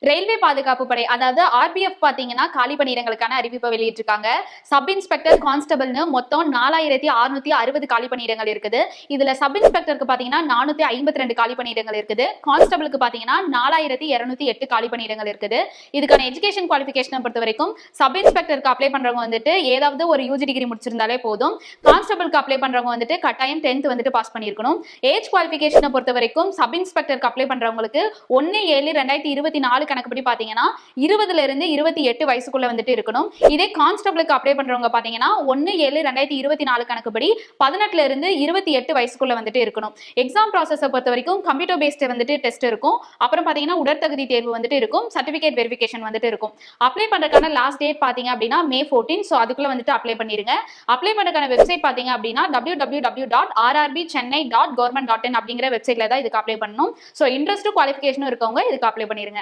Railway பாதுகாப்பு படை அதாவது ஆர்பிஎஃப் பாத்தீங்கன்னா காலி பணியிடங்களுக்கான அறிவிப்பை வெளியிட்டிருக்காங்க. சப் இன்ஸ்பெக்டர் கான்ஸ்டபிள்னு மொத்தம் 4660 காலி பணியிடங்கள் இருக்குது. இதுல சப் இன்ஸ்பெக்டருக்கு பாத்தீங்கன்னா 452 காலி பணியிடங்கள் இருக்குது. கான்ஸ்டபிளுக்கு பாத்தீங்கன்னா 4208 காலி பணியிடங்கள் இருக்குது. இதுக்கான எஜுகேஷன் குவாலிஃபிகேஷனை பொறுத்த வரைக்கும் சப் இன்ஸ்பெக்டருக்கு அப்ளை பண்றவங்க வந்துட்டு ஏதாவது ஒரு யூஜி டிகிரி முடிச்சிருந்தாலே போதும். கான்ஸ்டபிளுக்கு அப்ளை பண்றவங்க வந்துட்டு கட்டாயம் 10th வந்துட்டு பாஸ் பண்ணிருக்கணும். ஏஜ் குவாலிஃபிகேஷனை பொறுத்த வரைக்கும் சப் இன்ஸ்பெக்டருக்கு அப்ளை பண்றவங்களுக்கு 1/7/2024 கணக்குப்படி பாத்தீங்கன்னா 20ல இருந்து 28 வயசுக்குள்ள வந்துட்டு இருக்கணும். இதே கான்ஸ்டபிளுக்கு அப்ளை பண்றவங்க பாத்தீங்கன்னா 1/7/2024 கணக்குப்படி 18ல இருந்து 28 வயசுக்குள்ள வந்துட்டு இருக்கணும். எக்ஸாம் ப்ராசஸை பொறுத்த வரைக்கும் கம்ப்யூட்டர் பேஸ்டு வந்துட்டு டெஸ்ட் இருக்கும். அப்புறம் பாத்தீங்கன்னா உடற்தகுதி தேர்வு வந்துட்டு இருக்கும். சர்டிபிகேட் வெரிஃபிகேஷன் வந்துட்டு இருக்கும். அப்ளை பண்றதுக்கான லாஸ்ட் டேட் பாத்தீங்க அப்படின்னா May 14. ஸோ அதுக்குள்ள வந்துட்டு அப்ளை பண்ணிருங்க. அப்ளை பண்றதுக்கான வெப்சைட் பாத்தீங்க அப்படின்னா www.rrbchennai.government.in அப்படிங்கிற வெப்சைட்ல தான் இதுக்கு அப்ளை பண்ணணும். ஸோ இன்ட்ரெஸ்ட் குவாலிஃபிகேஷனும் இருக்கவங்க இதுக்கு அப்ளை பண்ணிருங்க.